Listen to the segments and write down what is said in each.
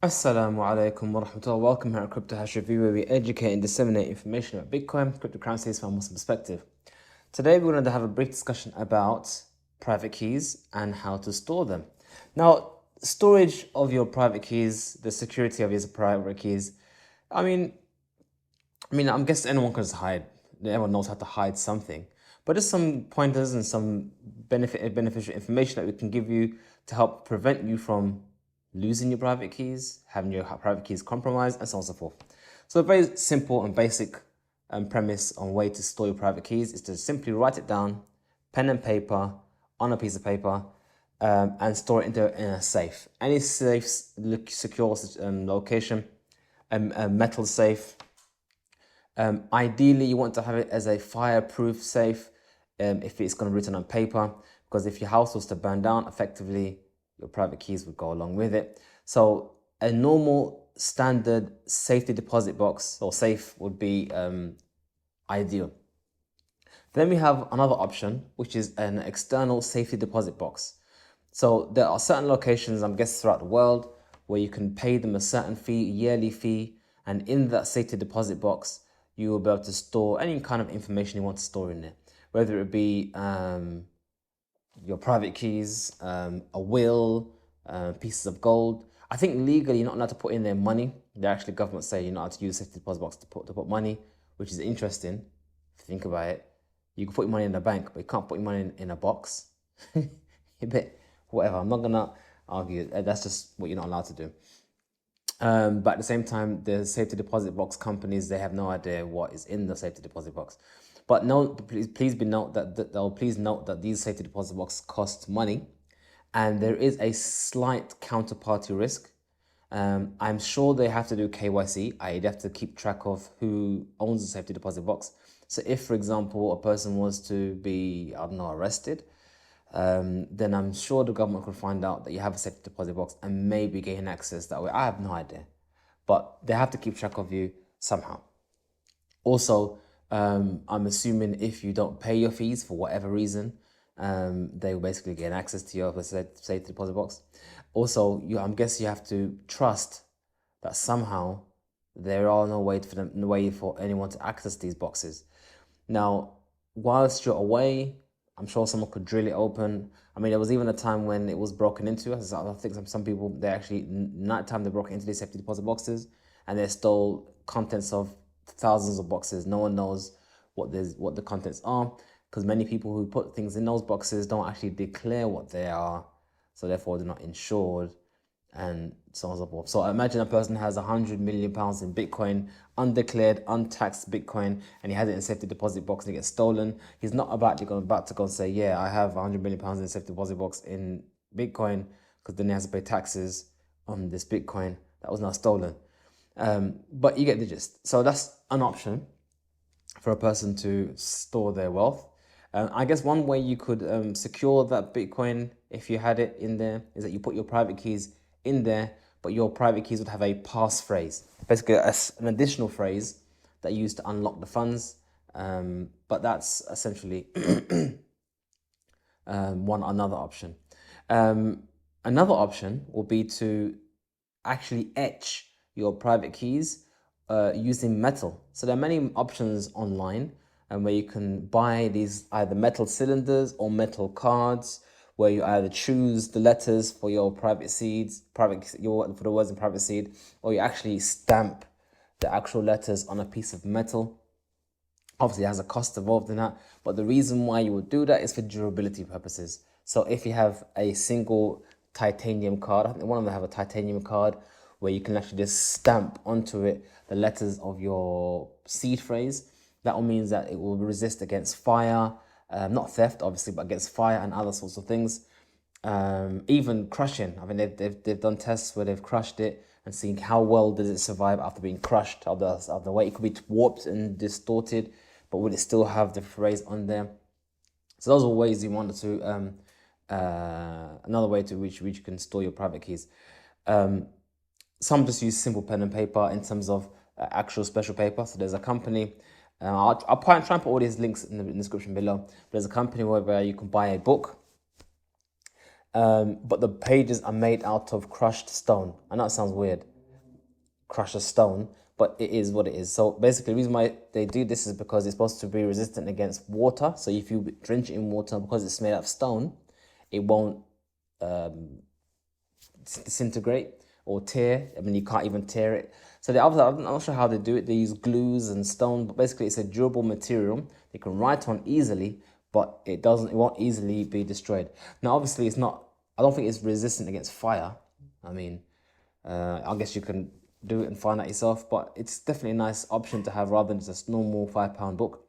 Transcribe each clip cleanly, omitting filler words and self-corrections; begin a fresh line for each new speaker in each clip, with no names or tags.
Assalamu alaikum wa rahmatullah. Welcome here at Crypto Hash Review, where we educate and disseminate information about Bitcoin, cryptocurrencies from a Muslim perspective. Today, we're going to have a brief discussion about private keys and how to store them. Now, storage of your private keys, the security of your private keys. I mean, I'm guessing anyone can just hide. Everyone knows how to hide something. But just some pointers and some beneficial information that we can give you to help prevent you from losing your private keys, having your private keys compromised, and so on and so forth. So a very simple and basic premise on way to store your private keys is to simply write it down, pen and paper, on a piece of paper, and store it in a safe. Any safe, secure location, a metal safe. Ideally, you want to have it as a fireproof safe if it's going to be written on paper, because if your house was to burn down, effectively, your private keys would go along with it. So a normal standard safety deposit box or safe would be ideal. Then we have another option, which is an external safety deposit box. So there are certain locations, I'm guessing throughout the world, where you can pay them a certain fee, yearly fee, and in that safety deposit box, you will be able to store any kind of information you want to store in there, whether it be your private keys, a will, pieces of gold. I think legally you're not allowed to put in there money. They actually, government say you're not allowed to use safety deposit box to put money, which is interesting if you think about it. You can put your money in the bank, but you can't put your money in a box. A bit whatever. I'm not gonna argue. That's just what you're not allowed to do. But at the same time, the safety deposit box companies, they have no idea what is in the safety deposit box. But no, please note that these safety deposit boxes cost money, and there is a slight counterparty risk. I'm sure they have to do KYC. They have to keep track of who owns the safety deposit box. So if, for example, a person was to be, I don't know, arrested, then I'm sure the government could find out that you have a safety deposit box and maybe gain access that way. I have no idea, but they have to keep track of you somehow. Also, I'm assuming if you don't pay your fees for whatever reason, they will basically gain access to your safety deposit box. Also, I'm guessing you have to trust that somehow there are no way for anyone to access these boxes. Now, whilst you're away, I'm sure someone could drill it open. I mean, there was even a time when it was broken into. I think some people, they actually, nighttime, they broke into these safety deposit boxes and they stole contents of thousands of boxes. No one knows what the contents are, because many people who put things in those boxes don't actually declare what they are. So therefore, they're not insured and so on and so forth. So imagine a person has £100 million in Bitcoin, undeclared, untaxed Bitcoin, and he has it in a safety deposit box and it gets stolen. He's not about to go and say, yeah, I have £100 million in a safety deposit box in Bitcoin, because then he has to pay taxes on this Bitcoin that was now stolen. But you get the gist. So that's an option for a person to store their wealth. I guess one way you could secure that Bitcoin, if you had it in there, is that you put your private keys in there, but your private keys would have a passphrase, basically an additional phrase that you use to unlock the funds. But that's essentially another option. Another option will be to actually etch your private keys using metal. So there are many options online where you can buy these either metal cylinders or metal cards, where you either choose the letters for your private seeds, for the words in private seed, or you actually stamp the actual letters on a piece of metal. Obviously, it has a cost involved in that, but the reason why you would do that is for durability purposes. So if you have a single titanium card, I think one of them have a titanium card where you can actually just stamp onto it the letters of your seed phrase. That will mean that it will resist against fire, not theft, obviously, but against fire and other sorts of things. Even crushing. I mean, they've done tests where they've crushed it and seen how well does it survive after being crushed of the way. It could be warped and distorted, but would it still have the phrase on there? So those are ways you wanted to another way to which you can store your private keys. Some just use simple pen and paper in terms of actual special paper. So there's a company. I'll try and put all these links in the description below. But there's a company where you can buy a book, but the pages are made out of crushed stone. I know it sounds weird, crush a stone, but it is what it is. So basically, the reason why they do this is because it's supposed to be resistant against water. So if you drench it in water, because it's made out of stone, it won't disintegrate or tear. I mean, you can't even tear it. So I'm not sure how they do it. They use glues and stone, but basically it's a durable material. They can write on easily, but it won't easily be destroyed. Now, obviously, it's not. I don't think it's resistant against fire. I mean, I guess you can do it and find out yourself, but it's definitely a nice option to have rather than just a normal £5 book.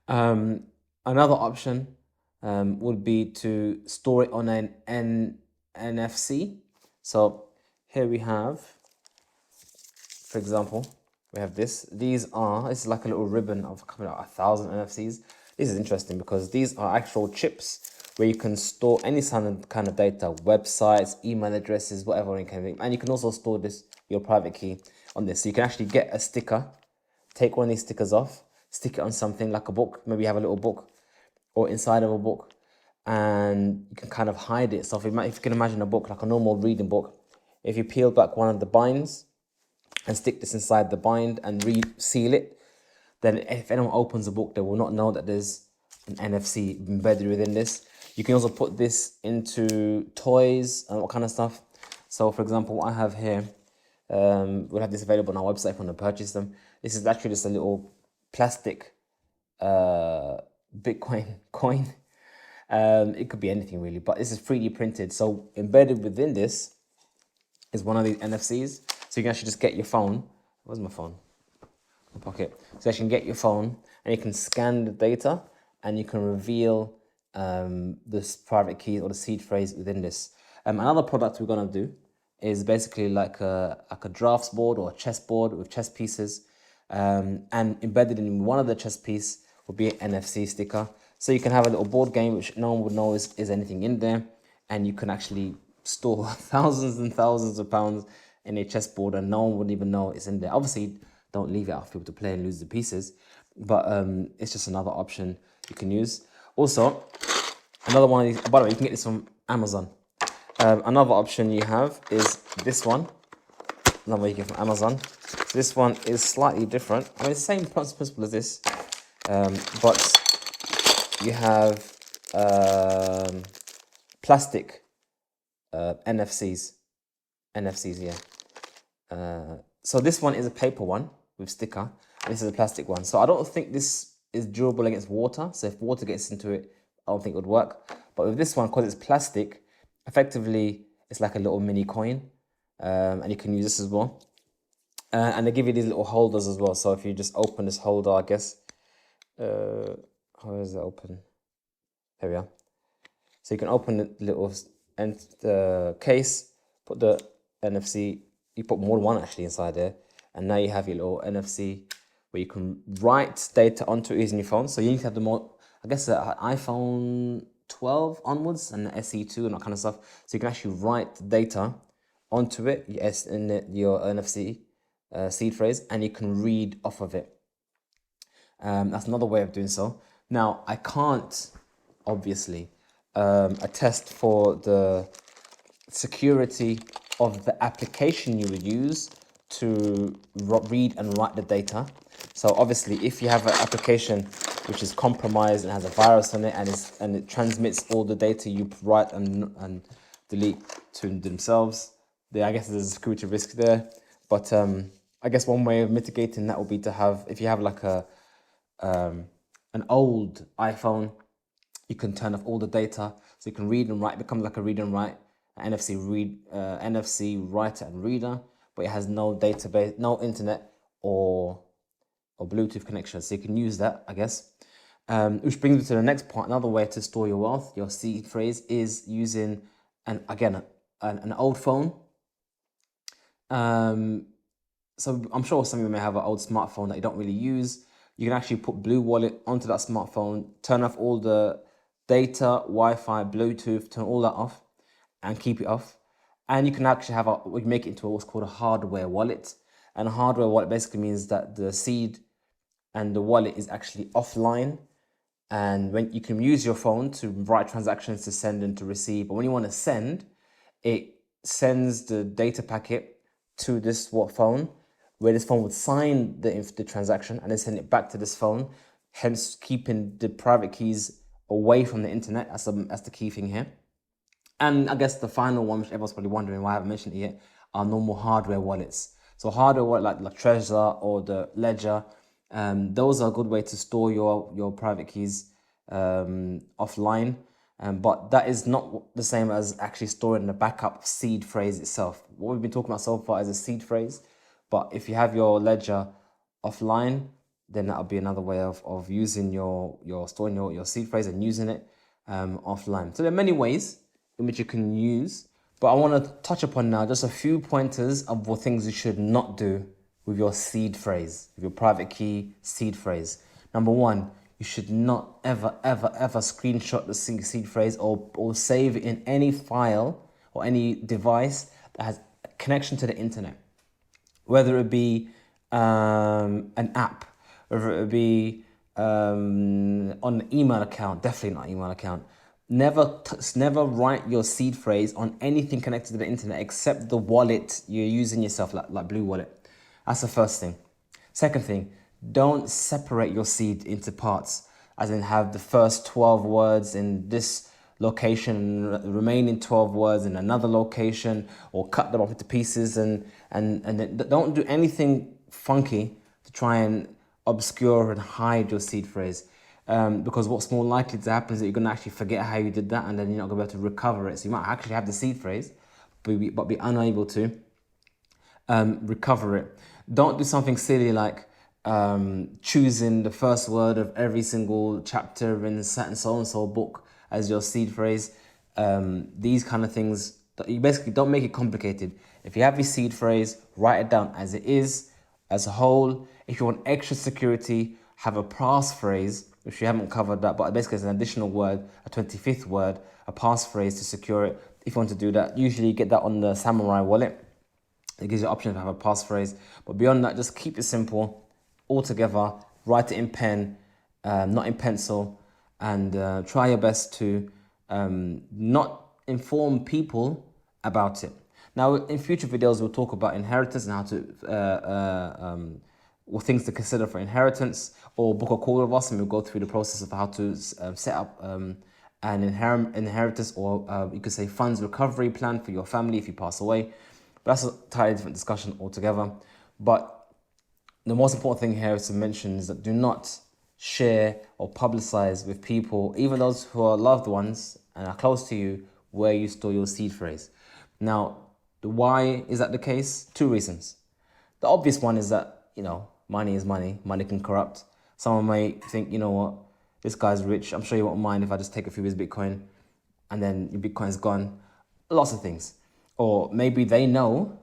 Another option would be to store it on an NFC. So here we have, for example, we have this. This is like a little ribbon of coming out 1,000 NFCs. This is interesting because these are actual chips where you can store any kind of data, websites, email addresses, whatever, and you can also store your private key on this. So you can actually get a sticker, take one of these stickers off, stick it on something like a book. Maybe you have a little book or inside of a book, and you can kind of hide it. So if you can imagine a book, like a normal reading book, if you peel back one of the binds and stick this inside the bind and seal it, then if anyone opens the book, they will not know that there's an NFC embedded within this. You can also put this into toys and what kind of stuff. So for example, what I have here, we'll have this available on our website if you want to purchase them. This is actually just a little plastic Bitcoin coin. It could be anything really, but this is 3D printed. So embedded within this is one of these NFCs. So you can actually just get your phone. Where's my phone? My pocket. So you can get your phone and you can scan the data and you can reveal this private key or the seed phrase within this. Another product we're gonna do is basically like a drafts board or a chess board with chess pieces, and embedded in one of the chess piece will be an NFC sticker. So you can have a little board game which no one would know is anything in there, and you can actually store thousands and thousands of pounds in a chessboard and no one would even know it's in there. Obviously, don't leave it out for people to play and lose the pieces, but it's just another option you can use. Also, another one of these, by the way, you can get this from Amazon. Another option you have is this one. Another one you get from Amazon. So this one is slightly different. I mean, it's the same principle as this, but you have plastic NFCs. NFCs, yeah. So this one is a paper one with sticker, and this is a plastic one. So I don't think this is durable against water. So if water gets into it, I don't think it would work. But with this one, because it's plastic, effectively it's like a little mini coin, and you can use this as well. And they give you these little holders as well. So if you just open this holder, I guess, how is it open? There we are. So you can open the little case, put the NFC. You put more than one actually inside there, and now you have your little NFC where you can write data onto it using your phone. So you need to have the more, I guess, iPhone 12 onwards and the SE2 and that kind of stuff. So you can actually write data onto it, yes, in your NFC seed phrase, and you can read off of it. That's another way of doing so. Now, I can't obviously attest for the security of the application you would use to read and write the data. So obviously, if you have an application which is compromised and has a virus on it and it transmits all the data you write and delete to themselves, I guess there's a security risk there. But I guess one way of mitigating that would be to have, if you have like an old iPhone, you can turn off all the data so you can read and write. It becomes like a read and write, NFC writer and reader, but it has no database, no internet or Bluetooth connection. So you can use that, I guess. Which brings me to the next point. Another way to store your wealth, your seed phrase, is using an old phone. So I'm sure some of you may have an old smartphone that you don't really use. You can actually put Blue Wallet onto that smartphone, turn off all the data, Wi-Fi, Bluetooth, turn all that off and keep it off. And you can actually we make it into what's called a hardware wallet. And a hardware wallet basically means that the seed and the wallet is actually offline. And when you can use your phone to write transactions to send and to receive, but when you want to send, it sends the data packet to this phone, where this phone would sign the transaction and then send it back to this phone, hence keeping the private keys away from the internet. That's the key thing here. And I guess the final one, which everyone's probably wondering why I haven't mentioned it yet, are normal hardware wallets. So hardware wallet like Trezor or the Ledger, those are a good way to store your private keys offline. But that is not the same as actually storing the backup seed phrase itself. What we've been talking about so far is a seed phrase. But if you have your ledger offline, then that'll be another way of using your storing your seed phrase and using it offline. So there are many ways in which you can use, but I want to touch upon now just a few pointers of what things you should not do with your seed phrase, with your private key seed phrase. Number one, you should not ever screenshot the seed phrase or save it in any file or any device that has a connection to the internet. Whether it be an app, whether it be on an email account, definitely not email account. Never write your seed phrase on anything connected to the internet except the wallet you're using yourself, like Blue Wallet. That's the first thing. Second thing, don't separate your seed into parts, as in have the first 12 words in this location and the remaining 12 words in another location, or cut them up into pieces and don't do anything funky to try and obscure and hide your seed phrase. Because what's more likely to happen is that you're going to actually forget how you did that, and then you're not going to be able to recover it. So you might actually have the seed phrase, but be unable to recover it. Don't do something silly like choosing the first word of every single chapter in the so-and-so book as your seed phrase. These kind of things, you basically don't make it complicated. If you have your seed phrase, write it down as it is, as a whole. If you want extra security, have a passphrase, which you haven't covered that, but basically it's an additional word, a 25th word, a passphrase to secure it. If you want to do that, usually you get that on the Samurai wallet. It gives you the option to have a passphrase. But beyond that, just keep it simple, all together, write it in pen, not in pencil, and try your best to not inform people about it. Now, in future videos, we'll talk about inheritance and how to or things to consider for inheritance, or book a call with us and we'll go through the process of how to set up an inheritance, or you could say funds recovery plan for your family if you pass away. But that's a entirely different discussion altogether. But the most important thing here is to mention is that do not share or publicize with people, even those who are loved ones and are close to you, where you store your seed phrase. Now, why is that the case? Two reasons. The obvious one is that, money is money. Money can corrupt. Someone may think, you know what, this guy's rich. I'm sure he won't mind if I just take a few of his Bitcoin and then your Bitcoin's gone. Lots of things. Or maybe they know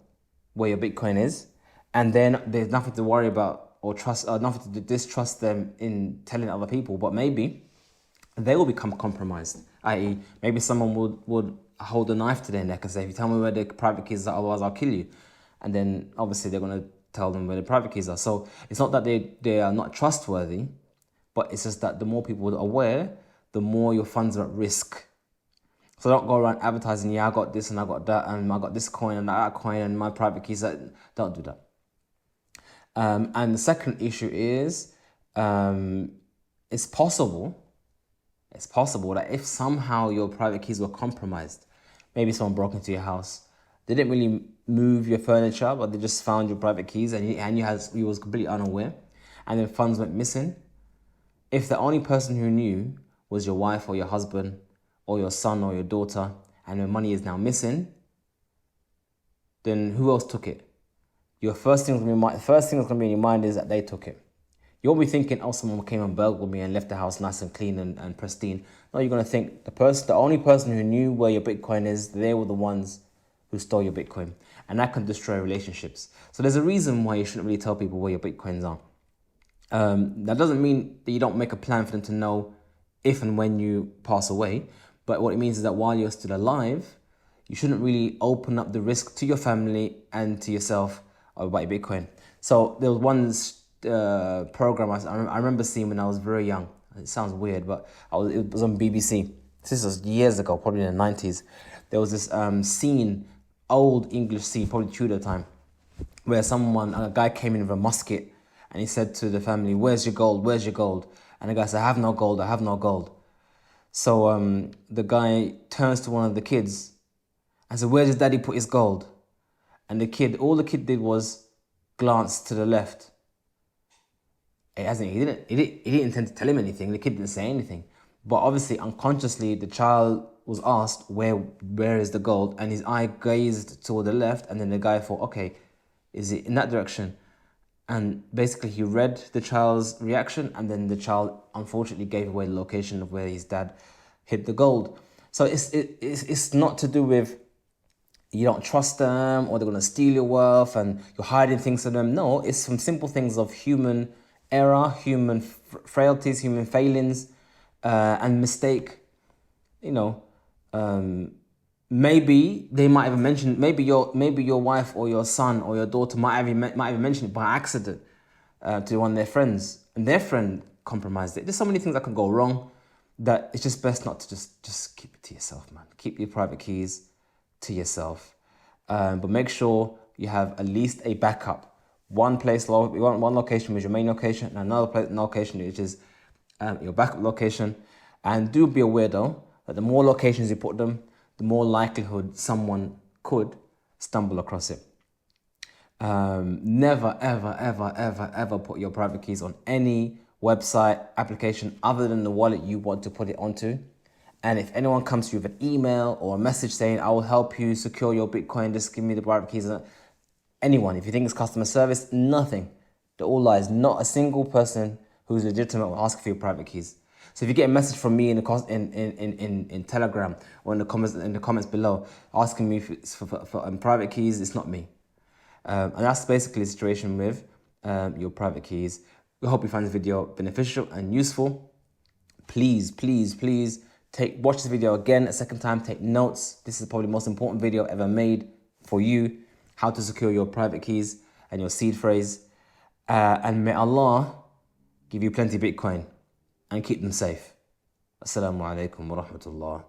where your Bitcoin is and then there's nothing to worry about or nothing to distrust them in telling other people. But maybe they will become compromised, i.e. maybe someone would hold a knife to their neck and say, if you tell me where the private keys are, otherwise I'll kill you. And then obviously they're going to tell them where the private keys are. So it's not that they are not trustworthy, but it's just that the more people are aware, the more your funds are at risk. So don't go around advertising, yeah, I got this and I got that and I got this coin and that coin and my private keys. Don't do that. And the second issue is, it's possible that if somehow your private keys were compromised, maybe someone broke into your house, they didn't really move your furniture, but they just found your private keys and you was completely unaware, and then funds went missing. If the only person who knew was your wife or your husband or your son or your daughter, and the money is now missing, then who else took it? Your first thing that's going to be in your mind is that they took it. You won't be thinking, oh, someone came and burgled me and left the house nice and clean and pristine. No, you're going to think the only person who knew where your Bitcoin is, they were the ones who stole your Bitcoin. And that can destroy relationships. So there's a reason why you shouldn't really tell people where your Bitcoins are. That doesn't mean that you don't make a plan for them to know if and when you pass away. But what it means is that while you're still alive, you shouldn't really open up the risk to your family and to yourself about your Bitcoin. So there was one program I remember seeing when I was very young. It sounds weird, but it was on BBC. This was years ago, probably in the 90s. There was this scene, old English scene, probably Tudor time, where a guy came in with a musket and he said to the family, "Where's your gold? Where's your gold?" And the guy said, "I have no gold, I have no gold." So the guy turns to one of the kids and said, "Where does daddy put his gold?" And all the kid did was glance to the left. He didn't intend to tell him anything. The kid didn't say anything. But obviously, unconsciously, the child was asked, where is the gold? And his eye gazed toward the left, and then the guy thought, okay, is it in that direction? And basically, he read the child's reaction, and then the child unfortunately gave away the location of where his dad hid the gold. So it's not to do with you don't trust them or they're going to steal your wealth and you're hiding things from them. No, it's some simple things of human error, human frailties, human failings, and mistake. You know, maybe they might have mentioned, maybe your wife or your son or your daughter might have mentioned it by accident to one of their friends, and their friend compromised it. There's so many things that can go wrong that it's just best not to just keep it to yourself, man. Keep your private keys to yourself, but make sure you have at least a backup. One location is your main location, and another location which is your backup location. And do be aware though that the more locations you put them, the more likelihood someone could stumble across it. Never, ever, ever, ever, ever put your private keys on any website application other than the wallet you want to put it onto. And if anyone comes to you with an email or a message saying, "I will help you secure your Bitcoin, just give me the private keys," anyone, if you think it's customer service, nothing. They're all lies. Not a single person who's legitimate will ask for your private keys. So if you get a message from me in Telegram or in the comments below asking me for private keys, it's not me. And that's basically the situation with your private keys. We hope you find this video beneficial and useful. Please, please, please watch this video again a second time. Take notes. This is probably the most important video ever made for you. How to secure your private keys and your seed phrase. And may Allah give you plenty of Bitcoin and keep them safe. Assalamu alaikum wa rahmatullah.